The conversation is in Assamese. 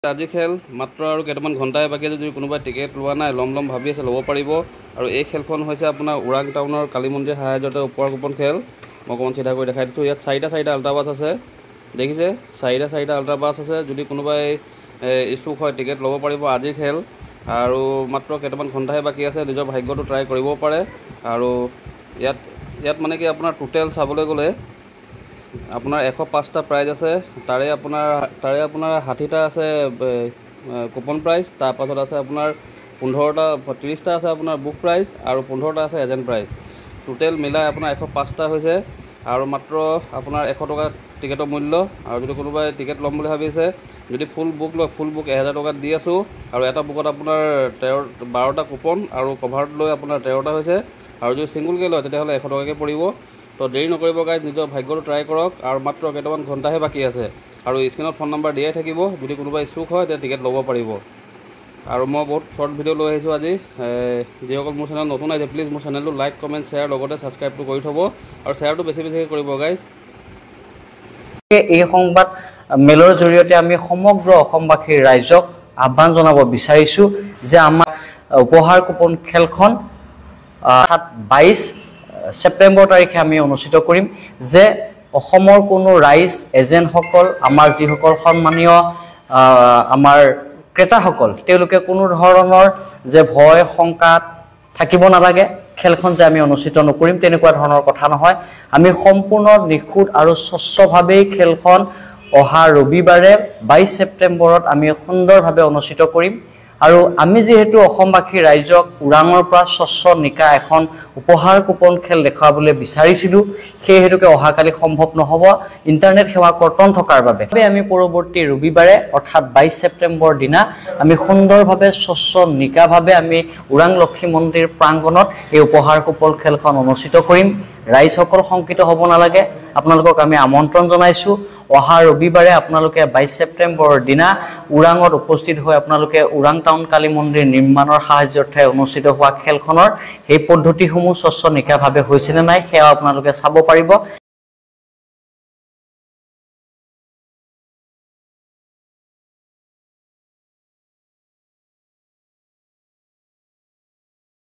আজি খেল মাত্ৰ আৰু কেইটামান ঘণ্টাই বাকী যদি কোনোবাই টিকেট লোৱা নাই লম ভাবি আছে ল'ব পাৰিব আৰু এই খেলখন হৈছে আপোনাৰ ওৰাং টাউনৰ কালী মন্দিৰ সাহায্যতে ওপৰ কুপন খেল মই অকণমান চিধা কৰি দেখাই দিছোঁ। ইয়াত চাৰিটা আল্ট্ৰাবাছ আছে, দেখিছে চাৰিটা আল্ট্ৰাবাছ আছে। যদি কোনোবাই ইচ্ছুক হয় টিকেট ল'ব পাৰিব। আজিৰ খেল আৰু মাত্ৰ কেইটামান ঘণ্টাহে বাকী আছে, নিজৰ ভাগ্যটো ট্ৰাই কৰিব পাৰে। আৰু ইয়াত মানে কি আপোনাৰ টোটেল চাবলৈ গ'লে আপোনাৰ 105টা প্ৰাইজ আছে, তাৰে আপোনাৰ 60টা আছে কুপন প্ৰাইজ, তাৰপাছত আছে আপোনাৰ 30টা আছে আপোনাৰ বুক প্ৰাইজ আৰু 15টা আছে এজেণ্ট প্ৰাইজ। টোটেল মিলাই আপোনাৰ 105টা হৈছে আৰু মাত্ৰ আপোনাৰ 100 টকা টিকেটৰ মূল্য। আৰু যদি কোনোবাই টিকেট ল'ম বুলি ভাবিছে, যদি ফুল বুক 1000 টকাত দি আছোঁ আৰু এটা বুকত আপোনাৰ 12টা কুপন আৰু কভাৰত লৈ আপোনাৰ 13টা হৈছে। আৰু যদি ছিংগুলকৈ লয় তেতিয়াহ'লে 100 টকাকৈ পৰিব। তো দেৰি নকৰিব গাইজ, নিজৰ ভাগ্যটো ট্ৰাই কৰক আৰু মাত্ৰ কেইটামান ঘণ্টাহে বাকী আছে। আৰু স্ক্ৰীণত ফোন নম্বৰ দিয়াই থাকিব, যদি কোনোবা ইচ্ছুক হয় তেতিয়া টিকেট ল'ব পাৰিব। আৰু মই বহুত শ্বৰ্ট ভিডিঅ' লৈ আহিছোঁ আজি। যিসকল মোৰ চেনেল নতুন আহিছে প্লিজ মোৰ চেনেলটো লাইক কমেণ্ট শ্বেয়াৰ লগতে ছাবস্ক্ৰাইবটো কৰি থ'ব আৰু শ্বেয়াৰটো বেছিকৈ কৰিব গাইজ। এই সংবাদ মেলৰ জৰিয়তে আমি সমগ্ৰ অসমবাসীৰ ৰাইজক আহ্বান জনাব বিচাৰিছোঁ যে আমাৰ উপহাৰ কুপন খেলখন 22 ছেপ্টেম্বৰ তাৰিখে আমি অনুষ্ঠিত কৰিম। যে অসমৰ কোনো ৰাইজ এজেণ্টসকল, আমাৰ যিসকল সন্মানীয় আমাৰ ক্ৰেতাসকল, তেওঁলোকে কোনো ধৰণৰ যে ভয় শংকাত থাকিব নালাগে, খেলখন যে আমি অনুষ্ঠিত নকৰিম তেনেকুৱা ধৰণৰ কথা নহয়। আমি সম্পূৰ্ণ নিখুঁত আৰু স্বচ্ছভাৱেই খেলখন অহা ৰবিবাৰে 22 ছেপ্টেম্বৰত আমি সুন্দৰভাৱে অনুষ্ঠিত কৰিম। আৰু আমি যিহেতু অসমবাসী ৰাইজক ওৰাঙৰ পৰা স্বচ্ছ নিকা এখন উপহাৰ কুপন খেল দেখুৱাবলৈ বিচাৰিছিলোঁ, সেই হেতুকে অহাকালি সম্ভৱ নহ'ব, ইণ্টাৰনেট সেৱা কৰ্তন থকাৰ বাবে। আমি পৰৱৰ্তী ৰবিবাৰে অৰ্থাৎ 22 ছেপ্টেম্বৰ দিনা আমি সুন্দৰভাৱে স্বচ্ছ নিকাভাৱে আমি ওৰাং লক্ষী মন্দিৰ প্ৰাংগণত এই উপহাৰ কুপন খেলখন অনুষ্ঠিত কৰিম। ৰাইজসকল শংকিত হ'ব নালাগে, আপোনালোকক আমি আমন্ত্ৰণ জনাইছোঁ। অহা ৰবিবাৰে আপোনালোকে 22 ছেপ্টেম্বৰৰ দিনা ওৰাঙত উপস্থিত হৈ আপোনালোকে ওৰাং টাউন কালী মন্দিৰ নিৰ্মাণৰ সাহায্যাৰ্থে অনুষ্ঠিত হোৱা খেলখনৰ সেই পদ্ধতিসমূহ স্বচ্ছ নিকাভাৱে হৈছেনে নাই সেয়া আপোনালোকে চাব পাৰিব।